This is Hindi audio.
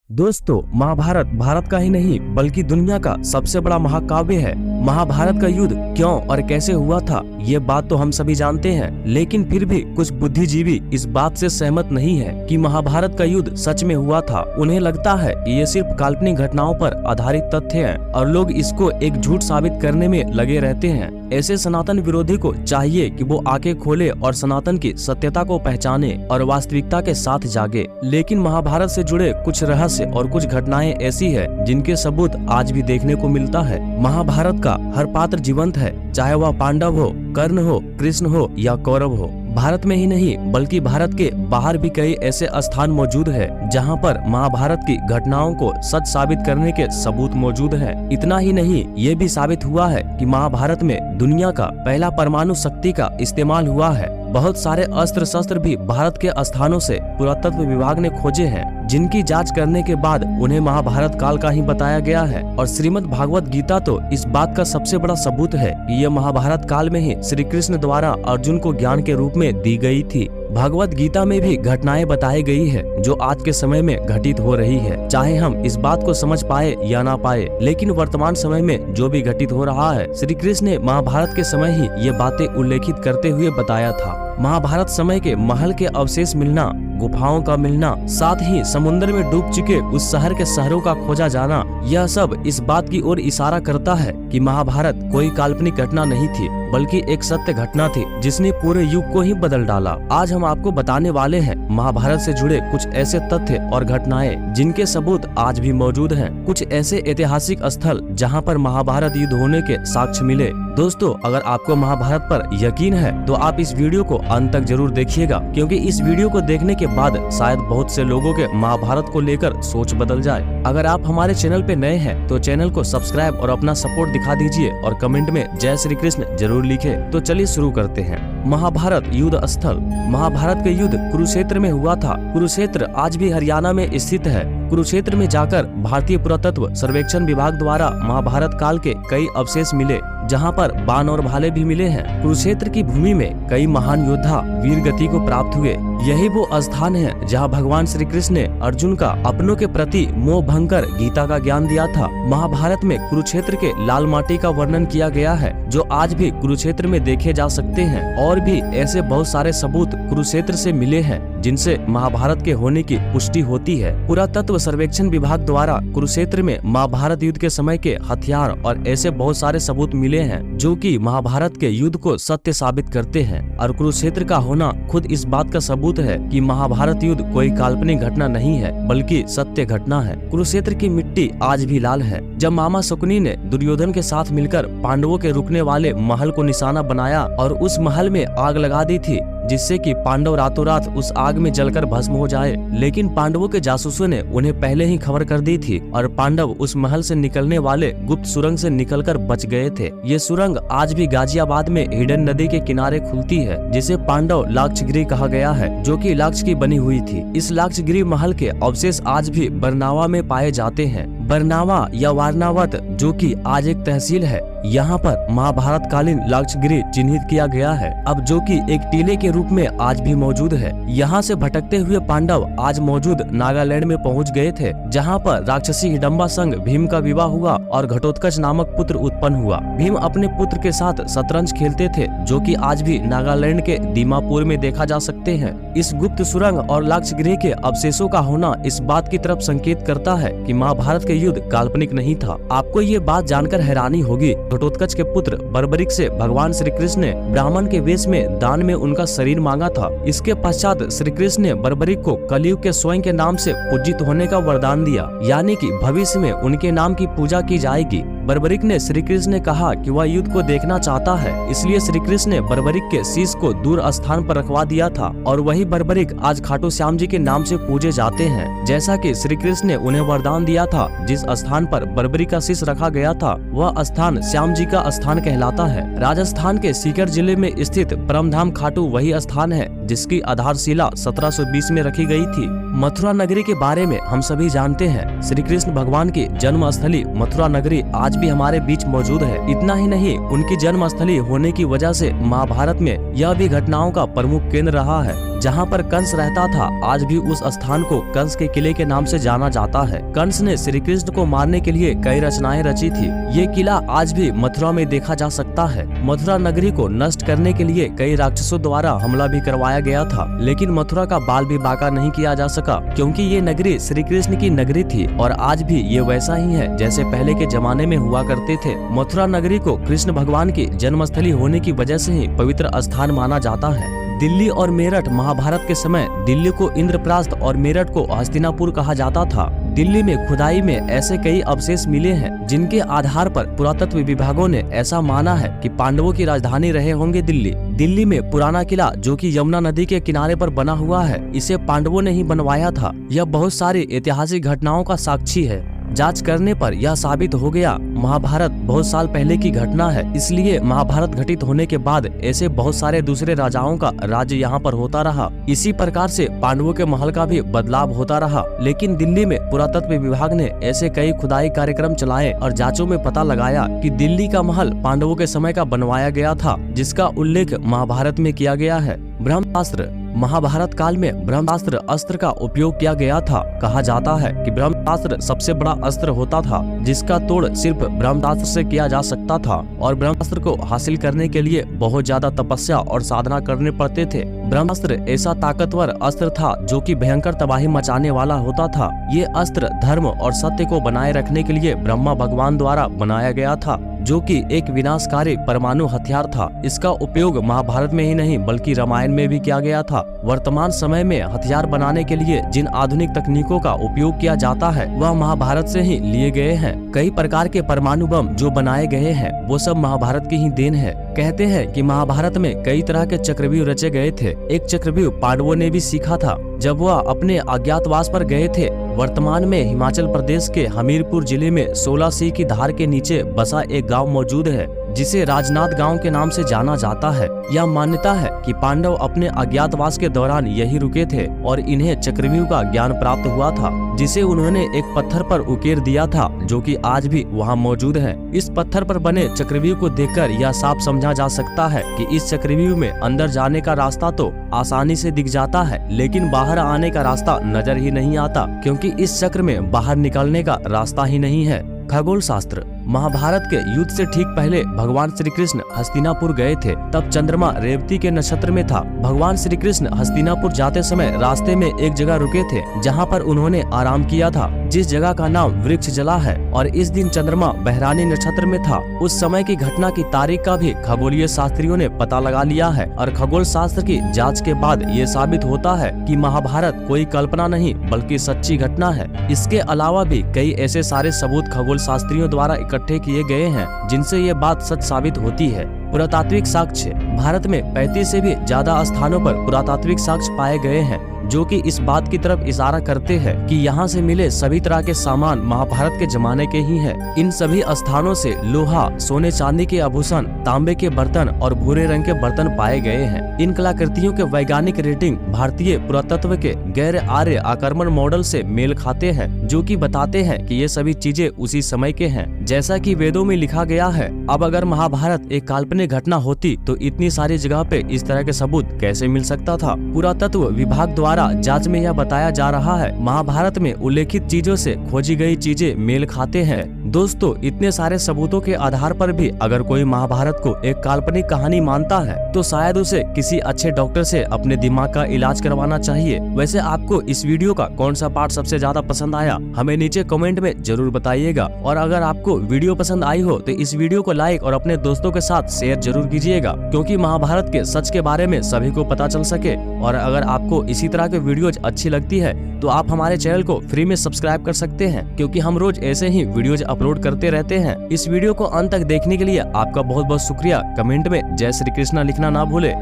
दोस्तों, महाभारत भारत का ही नहीं बल्कि दुनिया का सबसे बड़ा महाकाव्य है। महाभारत का युद्ध क्यों और कैसे हुआ था, ये बात तो हम सभी जानते हैं, लेकिन फिर भी कुछ बुद्धिजीवी इस बात से सहमत नहीं है कि महाभारत का युद्ध सच में हुआ था। उन्हें लगता है कि ये सिर्फ काल्पनिक घटनाओं पर आधारित तथ्य है और लोग इसको एक झूठ साबित करने में लगे रहते हैं। ऐसे सनातन विरोधी को चाहिए कि वो आंखें खोले और सनातन की सत्यता को पहचाने और वास्तविकता के साथ जागे। लेकिन महाभारत से जुड़े कुछ रहस्य और कुछ घटनाएं ऐसी है जिनके सबूत आज भी देखने को मिलता है। महाभारत का हर पात्र जीवंत है, चाहे वह पांडव हो, कर्ण हो, कृष्ण हो या कौरव हो। भारत में ही नहीं बल्कि भारत के बाहर भी कई ऐसे स्थान मौजूद है जहां पर महाभारत की घटनाओं को सच साबित करने के सबूत मौजूद हैं। इतना ही नहीं, ये भी साबित हुआ है कि महाभारत में दुनिया का पहला परमाणु शक्ति का इस्तेमाल हुआ है। बहुत सारे अस्त्र शस्त्र भी भारत के स्थानों से पुरातत्व विभाग ने खोजे हैं, जिनकी जांच करने के बाद उन्हें महाभारत काल का ही बताया गया है। और श्रीमद् भागवत गीता तो इस बात का सबसे बड़ा सबूत है कि ये महाभारत काल में ही श्री कृष्ण द्वारा अर्जुन को ज्ञान के रूप में दी गई थी। भगवत गीता में भी घटनाएं बताई गई है जो आज के समय में घटित हो रही है, चाहे हम इस बात को समझ पाए या ना पाए। लेकिन वर्तमान समय में जो भी घटित हो रहा है, श्री कृष्ण ने महाभारत के समय ही ये बातें उल्लेखित करते हुए बताया था। महाभारत समय के महल के अवशेष मिलना, गुफाओं का मिलना, साथ ही समुद्र में डूब चुके उस शहर के शहरों का खोजा जाना, यह सब इस बात की ओर इशारा करता है कि महाभारत कोई काल्पनिक घटना नहीं थी बल्कि एक सत्य घटना थी जिसने पूरे युग को ही बदल डाला। आज हम आपको बताने वाले हैं महाभारत से जुड़े कुछ ऐसे तथ्य और घटनाएं जिनके सबूत आज भी मौजूद हैं। कुछ ऐसे ऐतिहासिक स्थल जहां पर महाभारत युद्ध होने के साक्ष्य मिले। दोस्तों, अगर आपको महाभारत पर यकीन है तो आप इस वीडियो को अंत तक जरूर देखिएगा, क्योंकि इस वीडियो को देखने के बाद शायद बहुत से लोगों के महाभारत को लेकर सोच बदल जाए। अगर आप हमारे चैनल पे नए हैं तो चैनल को सब्सक्राइब और अपना सपोर्ट दिखा दीजिए और कमेंट में जय श्री कृष्ण जरूर लिखे। तो चलिए शुरू करते हैं। महाभारत युद्ध स्थल। महाभारत का युद्ध कुरुक्षेत्र में हुआ था। कुरुक्षेत्र आज भी हरियाणा में स्थित है। कुरुक्षेत्र में जाकर भारतीय पुरातत्व सर्वेक्षण विभाग द्वारा महाभारत काल के कई अवशेष मिले, जहां पर बाण और भाले भी मिले हैं। कुरुक्षेत्र की भूमि में कई महान योद्धा वीर गति को प्राप्त हुए। यही वो स्थान है जहां भगवान श्री कृष्ण ने अर्जुन का अपनों के प्रति मोह भंग कर गीता का ज्ञान दिया था। महाभारत में कुरुक्षेत्र के लाल माटी का वर्णन किया गया है, जो आज भी कुरुक्षेत्र में देखे जा सकते हैं। और भी ऐसे बहुत सारे सबूत कुरुक्षेत्र से मिले हैं जिनसे महाभारत के होने की पुष्टि होती है। पुरातत्व सर्वेक्षण विभाग द्वारा कुरुक्षेत्र में महाभारत युद्ध के समय के हथियार और ऐसे बहुत सारे सबूत मिले हैं जो कि महाभारत के युद्ध को सत्य साबित करते हैं। और कुरुक्षेत्र का होना खुद इस बात का सबूत है कि महाभारत युद्ध कोई काल्पनिक घटना नहीं है बल्कि सत्य घटना है। कुरुक्षेत्र की मिट्टी आज भी लाल है। जब मामा शकुनी ने दुर्योधन के साथ मिलकर पांडवों के रुकने वाले महल को निशाना बनाया और उस महल में आग लगा दी थी, जिससे कि पांडव रातों रात उस आग में जलकर भस्म हो जाए, लेकिन पांडवों के जासूसों ने उन्हें पहले ही खबर कर दी थी और पांडव उस महल से निकलने वाले गुप्त सुरंग से निकलकर बच गए थे। ये सुरंग आज भी गाजियाबाद में हिडन नदी के किनारे खुलती है, जिसे पांडव लाक्षागृह कहा गया है, जो कि लाक्ष की बनी हुई थी। इस लाक्षागृह महल के अवशेष आज भी बरनावा में पाए जाते हैं। बरनावा या वारनावत, जो कि आज एक तहसील है, यहाँ पर महाभारत कालीन लाक्षागृह चिन्हित किया गया है, अब जो कि एक टीले के रूप में आज भी मौजूद है। यहाँ से भटकते हुए पांडव आज मौजूद नागालैंड में पहुँच गए थे, जहाँ पर राक्षसी हिडम्बा संग भीम का विवाह हुआ और घटोत्कच नामक पुत्र उत्पन्न हुआ। भीम अपने पुत्र के साथ शतरंज खेलते थे, जो कि आज भी नागालैंड के दीमापुर में देखा जा सकते हैं। इस गुप्त सुरंग और लाक्षागृह के अवशेषों का होना इस बात की तरफ संकेत करता है कि महाभारत के युद्ध काल्पनिक नहीं था। आपको ये बात जानकर हैरानी होगी, घटोत्कच के पुत्र बर्बरिक से भगवान श्री कृष्ण ने ब्राह्मण के वेश में दान में उनका शरीर मांगा था। इसके पश्चात श्री कृष्ण ने बर्बरिक को कलयुग के स्वयं के नाम से पूजित होने का वरदान दिया, यानी कि भविष्य में उनके नाम की पूजा की जाएगी। बर्बरिक ने श्री कृष्ण ने कहा कि वह युद्ध को देखना चाहता है, इसलिए श्री कृष्ण ने बर्बरिक के शीश को दूर स्थान पर रखवा दिया था और वही बर्बरिक आज खाटू श्याम जी के नाम से पूजे जाते हैं। जैसा कि श्री कृष्ण ने उन्हें वरदान दिया था, जिस स्थान पर बर्बरिक का शीश रखा गया था वह स्थान श्याम जी का स्थान कहलाता है। राजस्थान के सीकर जिले में स्थित परमधाम खाटू वही स्थान है जिसकी आधारशिला 1720 में रखी गई थी। मथुरा नगरी के बारे में हम सभी जानते हैं। श्री कृष्ण भगवान की जन्म स्थली मथुरा नगरी आज भी हमारे बीच मौजूद है। इतना ही नहीं, उनकी जन्म स्थली होने की वजह से महाभारत में यह भी घटनाओं का प्रमुख केंद्र रहा है। जहाँ पर कंस रहता था, आज भी उस स्थान को कंस के किले के नाम से जाना जाता है। कंस ने श्री कृष्ण को मारने के लिए कई रचनाएं रची थी। ये किला आज भी मथुरा में देखा जा सकता है। मथुरा नगरी को नष्ट करने के लिए कई राक्षसों द्वारा हमला भी करवाया गया था, लेकिन मथुरा का बाल भी बांका नहीं किया जा सका, क्योंकि ये नगरी श्री कृष्ण की नगरी थी और आज भी ये वैसा ही है जैसे पहले के जमाने में हुआ करते थे। मथुरा नगरी को कृष्ण भगवान की जन्मस्थली होने की वजह से ही पवित्र स्थान माना जाता है। दिल्ली और मेरठ महाभारत के समय दिल्ली को इंद्रप्रस्थ और मेरठ को हस्तिनापुर कहा जाता था। दिल्ली में खुदाई में ऐसे कई अवशेष मिले हैं जिनके आधार पर पुरातत्व विभागों ने ऐसा माना है कि पांडवों की राजधानी रहे होंगे दिल्ली। दिल्ली में पुराना किला जो कि यमुना नदी के किनारे पर बना हुआ है, इसे पांडवों ने ही बनवाया था। यह बहुत सारी ऐतिहासिक घटनाओं का साक्षी है। जांच करने पर यह साबित हो गया महाभारत बहुत साल पहले की घटना है, इसलिए महाभारत घटित होने के बाद ऐसे बहुत सारे दूसरे राजाओं का राज्य यहाँ पर होता रहा। इसी प्रकार से पांडवों के महल का भी बदलाव होता रहा। लेकिन दिल्ली में पुरातत्व विभाग ने ऐसे कई खुदाई कार्यक्रम चलाए और जांचों में पता लगाया कि दिल्ली का महल पांडवों के समय का बनवाया गया था, जिसका उल्लेख महाभारत में किया गया है। ब्रह्मास्त्र महाभारत काल में ब्रह्मास्त्र अस्त्र का उपयोग किया गया था। कहा जाता है कि ब्रह्मास्त्र सबसे बड़ा अस्त्र होता था जिसका तोड़ सिर्फ ब्रह्मास्त्र से किया जा सकता था और ब्रह्मास्त्र को हासिल करने के लिए बहुत ज्यादा तपस्या और साधना करने पड़ते थे। ब्रह्मास्त्र ऐसा ताकतवर अस्त्र था जो कि भयंकर तबाही मचाने वाला होता था। ये अस्त्र धर्म और सत्य को बनाए रखने के लिए ब्रह्मा भगवान द्वारा बनाया गया था, जो कि एक विनाशकारी परमाणु हथियार था। इसका उपयोग महाभारत में ही नहीं बल्कि रामायण में भी किया गया था। वर्तमान समय में हथियार बनाने के लिए जिन आधुनिक तकनीकों का उपयोग किया जाता है वह महाभारत से ही लिए गए हैं। कई प्रकार के परमाणु बम जो बनाए गए हैं वो सब महाभारत की ही देन है। कहते हैं कि महाभारत में कई तरह के चक्रव्यूह रचे गए थे। एक चक्रव्यूह पांडवों ने भी सीखा था जब वह अपने अज्ञातवास पर गए थे। वर्तमान में हिमाचल प्रदेश के हमीरपुर जिले में 16 सी की धार के नीचे बसा एक गांव मौजूद है जिसे राजनाथ गांव के नाम से जाना जाता है। यह मान्यता है कि पांडव अपने अज्ञातवास के दौरान यही रुके थे और इन्हें चक्रव्यूह का ज्ञान प्राप्त हुआ था, जिसे उन्होंने एक पत्थर पर उकेर दिया था जो कि आज भी वहां मौजूद है। इस पत्थर पर बने चक्रव्यूह को देखकर यह साफ समझा जा सकता है कि इस चक्रव्यूह में अंदर जाने का रास्ता तो आसानी से दिख जाता है, लेकिन बाहर आने का रास्ता नजर ही नहीं आता, क्योंकि इस चक्र में बाहर निकलने का रास्ता ही नहीं है। खगोल शास्त्र महाभारत के युद्ध से ठीक पहले भगवान श्री कृष्ण हस्तिनापुर गए थे। तब चंद्रमा रेवती के नक्षत्र में था। भगवान श्री कृष्ण हस्तिनापुर जाते समय रास्ते में एक जगह रुके थे जहां पर उन्होंने आराम किया था, जिस जगह का नाम वृक्ष जला है, और इस दिन चंद्रमा बहरानी नक्षत्र में था। उस समय की घटना की तारीख का भी खगोलीय शास्त्रियों ने पता लगा लिया है और खगोल शास्त्र की जाँच के बाद ये साबित होता है कि महाभारत कोई कल्पना नहीं बल्कि सच्ची घटना है। इसके अलावा भी कई ऐसे सारे सबूत खगोल शास्त्रियों द्वारा इकट्ठे किए गए हैं जिनसे ये बात सच साबित होती है। पुरातात्विक साक्ष्य भारत में 35 से भी ज्यादा स्थानों पर पुरातात्विक साक्ष्य पाए गए हैं जो कि इस बात की तरफ इशारा करते हैं कि यहाँ से मिले सभी तरह के सामान महाभारत के जमाने के ही हैं। इन सभी स्थानों से लोहा, सोने चांदी के आभूषण, तांबे के बर्तन और भूरे रंग के बर्तन पाए गए हैं। इन कलाकृतियों के वैज्ञानिक रेटिंग भारतीय पुरातत्व के गैर आर्य आक्रमण मॉडल से मेल खाते हैं, जो कि बताते हैं कि ये सभी चीजें उसी समय के हैं। जैसा कि वेदों में लिखा गया है, अब अगर महाभारत एक काल्पनिक घटना होती तो इतनी सारी जगह पे इस तरह के सबूत कैसे मिल सकता था। पुरातत्व विभाग द्वारा जांच में यह बताया जा रहा है महाभारत में उल्लेखित चीजों से खोजी गई चीजें मेल खाते हैं। दोस्तों, इतने सारे सबूतों के आधार पर भी अगर कोई महाभारत को एक काल्पनिक कहानी मानता है तो शायद उसे किसी अच्छे डॉक्टर से अपने दिमाग का इलाज करवाना चाहिए। वैसे आपको इस वीडियो का कौन सा पार्ट सबसे ज्यादा पसंद आया हमें नीचे कमेंट में जरूर बताइएगा, और अगर आपको वीडियो पसंद आई हो तो इस वीडियो को लाइक और अपने दोस्तों के साथ शेयर जरूर कीजिएगा, क्योंकि महाभारत के सच के बारे में सभी को पता चल सके। और अगर आपको इसी तरह के वीडियोज अच्छी लगती है तो आप हमारे चैनल को फ्री में सब्सक्राइब कर सकते हैं, क्योंकि हम रोज ऐसे ही वीडियोज अपलोड करते रहते हैं। इस वीडियो को अंत तक देखने के लिए आपका बहुत बहुत शुक्रिया। कमेंट में जय श्री कृष्णा लिखना ना भूले।